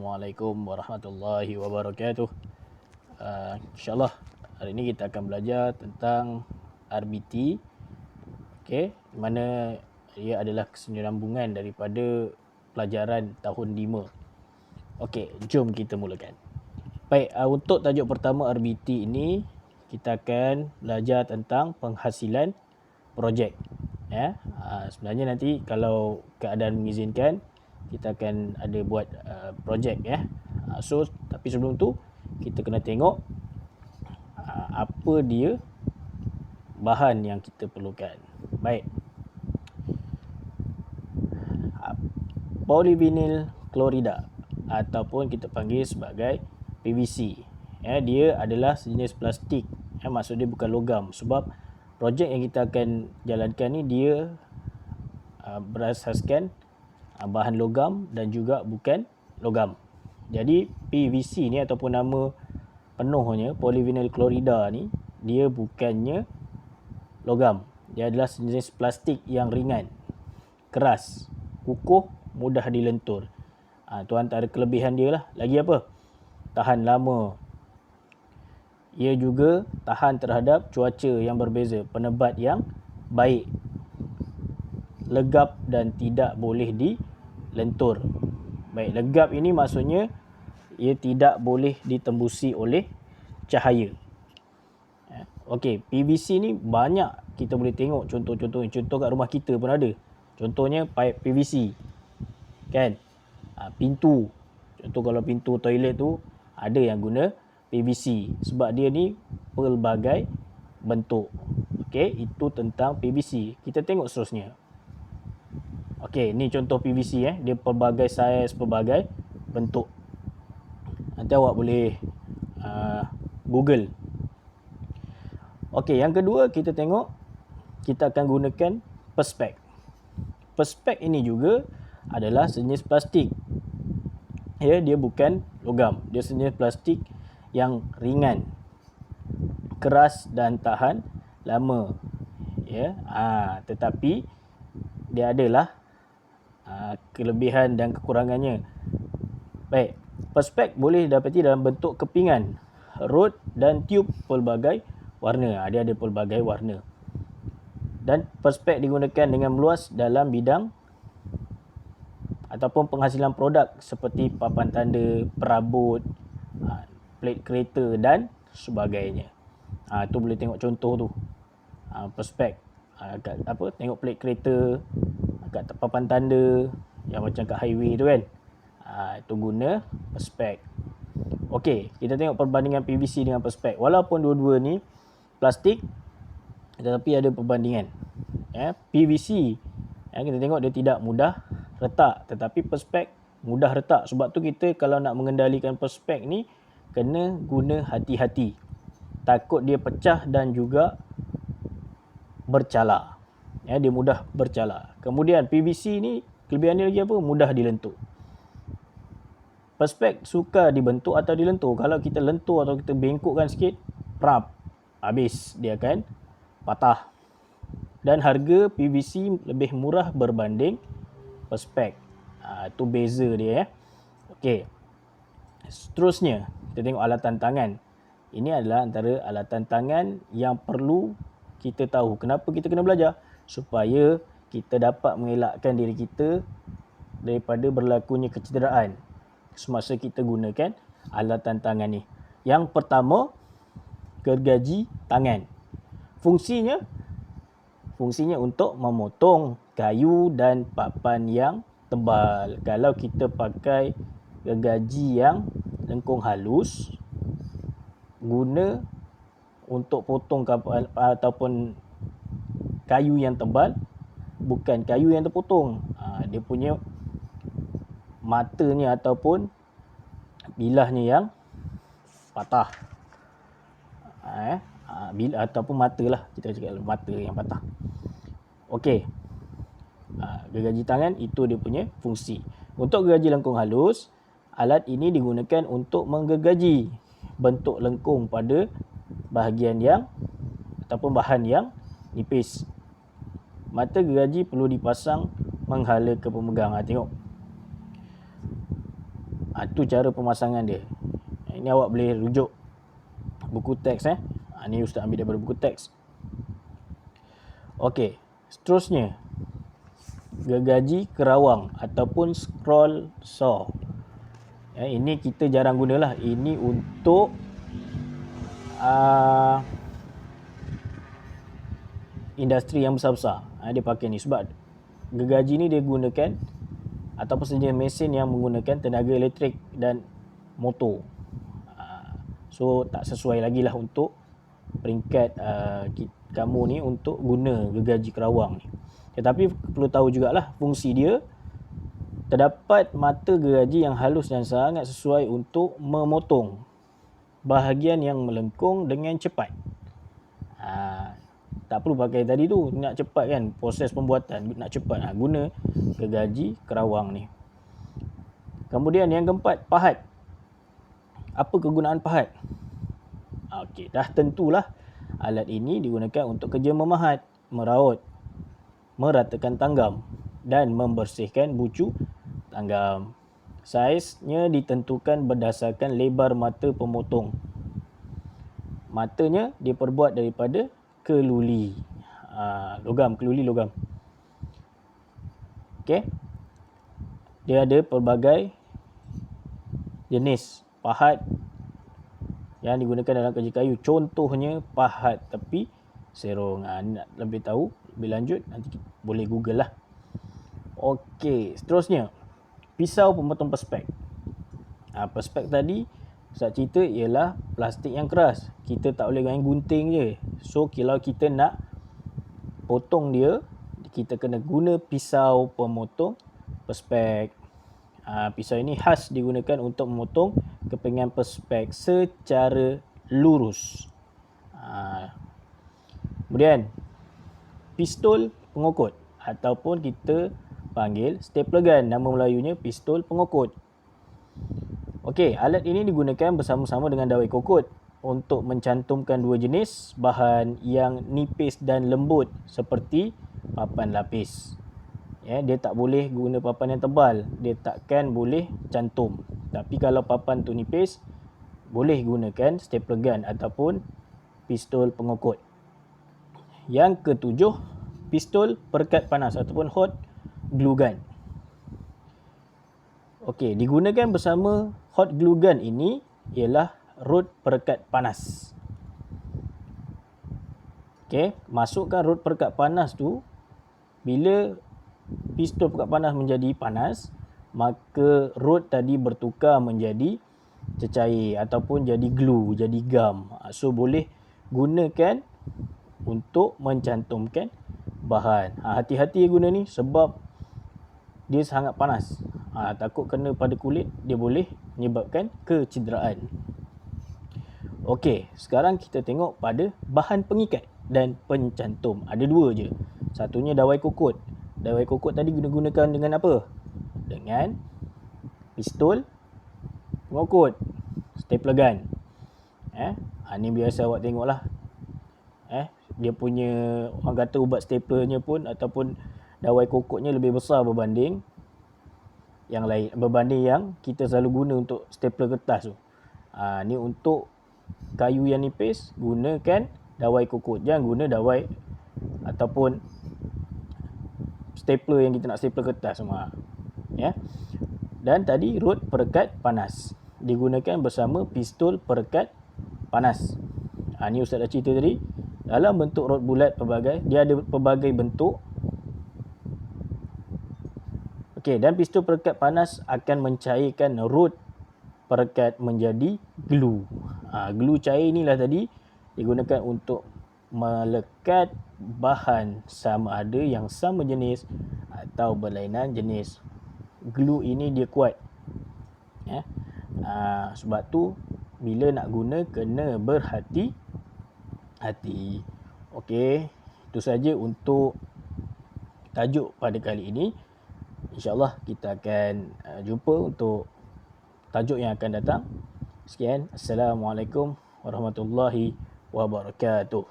Assalamualaikum warahmatullahi wabarakatuh. InsyaAllah hari ini kita akan belajar tentang RBT, di mana ia adalah kesinambungan daripada pelajaran tahun 5. Jom kita mulakan. Baik, untuk tajuk pertama RBT ini kita akan belajar tentang penghasilan projek. Sebenarnya nanti kalau keadaan mengizinkan kita akan ada buat projek tapi sebelum tu kita kena tengok apa dia bahan yang kita perlukan. Baik. Polyvinyl klorida ataupun kita panggil sebagai PVC. Dia adalah sejenis plastik. Maksud dia bukan logam, sebab projek yang kita akan jalankan ni dia berasaskan bahan logam dan juga bukan logam. Jadi PVC ni ataupun nama penuhnya polyvinyl klorida ni, dia bukannya logam. Dia adalah sejenis plastik yang ringan, keras, kukuh, mudah dilentur. Tu antara kelebihan dia lah. Lagi apa? Tahan lama. Ia juga tahan terhadap cuaca yang berbeza, penebat yang baik, legap dan tidak boleh dilentur. Baik, legap ini maksudnya ia tidak boleh ditembusi oleh cahaya. PVC ni banyak kita boleh tengok contoh-contoh. Contoh kat rumah kita pun ada. Contohnya pipe PVC. Kan? Pintu. Contoh kalau pintu toilet tu ada yang guna PVC sebab dia ni pelbagai bentuk. Itu tentang PVC. Kita tengok seterusnya. Ni contoh PVC dia pelbagai saiz, pelbagai bentuk. Nanti awak boleh Google. Yang kedua kita tengok, kita akan gunakan Perspex. Perspex ini juga adalah sejenis plastik. Dia bukan logam. Dia sejenis plastik yang ringan, keras dan tahan lama. Tetapi dia adalah kelebihan dan kekurangannya. Baik, Perspex boleh didapati dalam bentuk kepingan, rod dan tube pelbagai warna. Dia ada pelbagai warna. Dan Perspex digunakan dengan meluas dalam bidang ataupun penghasilan produk seperti papan tanda, perabot, plate kereta dan sebagainya. Tu boleh tengok contoh tu. Perspex. Tengok plate kereta, kat papan tanda yang macam kat highway tu kan. Itu guna Perspex. Kita tengok perbandingan PVC dengan Perspex. Walaupun dua-dua ni plastik, tetapi ada perbandingan. PVC kita tengok dia tidak mudah retak, tetapi Perspex mudah retak. Sebab tu kita kalau nak mengendalikan Perspex ni kena guna hati-hati. Takut dia pecah dan juga bercala. Dia mudah bercala. Kemudian PVC ni kelebihan dia lagi apa? Mudah dilentur. Perspex suka dibentuk atau dilentur. Kalau kita lentur atau kita bengkokkan sikit, habis dia akan patah. Dan harga PVC lebih murah berbanding Perspex. Itu beza dia. Seterusnya kita tengok alatan tangan. Ini adalah antara alatan tangan yang perlu kita tahu. Kenapa kita kena belajar? Supaya kita dapat mengelakkan diri kita daripada berlakunya kecederaan semasa kita gunakan alatan tangan ni. Yang pertama, gergaji tangan. Fungsinya untuk memotong kayu dan papan yang tebal. Kalau kita pakai gergaji yang lengkung halus, guna untuk potong kapal ataupun kayu yang tebal, bukan kayu yang terpotong. Dia punya matanya ataupun bilahnya yang patah. Ataupun mata lah, kita cakap mata yang patah. Gergaji tangan itu dia punya fungsi. Untuk gergaji lengkung halus, alat ini digunakan untuk menggergaji bentuk lengkung pada bahagian yang ataupun bahan yang nipis. Mata gergaji perlu dipasang menghala ke pemegang. Tengok. Tu cara pemasangan dia. Ini awak boleh rujuk buku teks ni Ustaz ambil daripada buku teks. Okey, seterusnya gergaji kerawang ataupun scroll saw. Ini kita jarang gunalah. Ini untuk industri yang besar-besar. Dia pakai ni sebab gergaji ni dia gunakan ataupun sejenis mesin yang menggunakan tenaga elektrik dan motor. So tak sesuai lagi lah untuk peringkat kamu ni untuk guna gergaji kerawang ni. Tetapi perlu tahu jugalah fungsi dia. Terdapat mata gergaji yang halus dan sangat sesuai untuk memotong bahagian yang melengkung dengan cepat. Tak perlu pakai tadi tu, nak cepat kan proses pembuatan, nak cepat guna gergaji kerawang ni. Kemudian yang keempat, pahat. Apa kegunaan pahat? Okey, dah tentulah alat ini digunakan untuk kerja memahat, meraut, meratakan tanggam dan membersihkan bucu tanggam. Saiznya ditentukan berdasarkan lebar mata pemotong. Matanya diperbuat daripada keluli. Keluli logam. Okey. Dia ada pelbagai jenis pahat yang digunakan dalam kerja kayu. Contohnya pahat tepi serong. Nak lebih tahu, lebih lanjut, nanti boleh Google lah. Okey, seterusnya pisau pemotong perspek. Perspek tadi Ustaz cerita ialah plastik yang keras. Kita tak boleh main gunting je. So kalau kita nak potong dia, kita kena guna pisau pemotong perspek. Pisau ini khas digunakan untuk memotong kepingan perspek secara lurus. Kemudian pistol pengokut ataupun kita panggil stapler gun. Nama Melayunya pistol pengokut. Okey, alat ini digunakan bersama-sama dengan dawai kokot untuk mencantumkan dua jenis bahan yang nipis dan lembut seperti papan lapis. Dia tak boleh guna papan yang tebal, dia takkan boleh cantum. Tapi kalau papan tu nipis, boleh gunakan stapler gun ataupun pistol pengokut. Yang ketujuh, pistol perekat panas ataupun hot glue gun. Okey, digunakan bersama hot glue gun ini ialah rod perekat panas. Okey, masukkan rod perekat panas tu. Bila pistol perekat panas menjadi panas, maka rod tadi bertukar menjadi cecair ataupun jadi glue, jadi gam. So boleh gunakan untuk mencantumkan bahan. Hati-hati guna ni sebab dia sangat panas. Takut kena pada kulit, dia boleh menyebabkan kecederaan. Okey, sekarang kita tengok pada bahan pengikat dan pencantum. Ada dua je. Satunya dawai kokot. Dawai kokot tadi gunakan dengan apa? Dengan pistol pengokut, stapler gun. Ni biasa awak tengoklah. Dia punya, orang kata ubat staplernya pun ataupun dawai kokotnya lebih besar berbanding yang lain, berbanding yang kita selalu guna untuk stapler kertas tu. Ni untuk kayu yang nipis, gunakan dawai kokot. Jangan guna dawai ataupun stapler yang kita nak stapler kertas semua. Dan tadi rod perekat panas digunakan bersama pistol perekat panas. Ni Ustaz dah cerita tadi. Dalam bentuk rod bulat pelbagai, dia ada pelbagai bentuk. Okey, dan pistol perekat panas akan mencairkan rod perekat menjadi glue. Glue cair inilah tadi digunakan untuk melekat bahan sama ada yang sama jenis atau berlainan jenis. Glue ini dia kuat. Sebab tu bila nak guna kena berhati-hati. Okey, itu saja untuk tajuk pada kali ini. InsyaAllah kita akan jumpa untuk tajuk yang akan datang. Sekian. Assalamualaikum warahmatullahi wabarakatuh.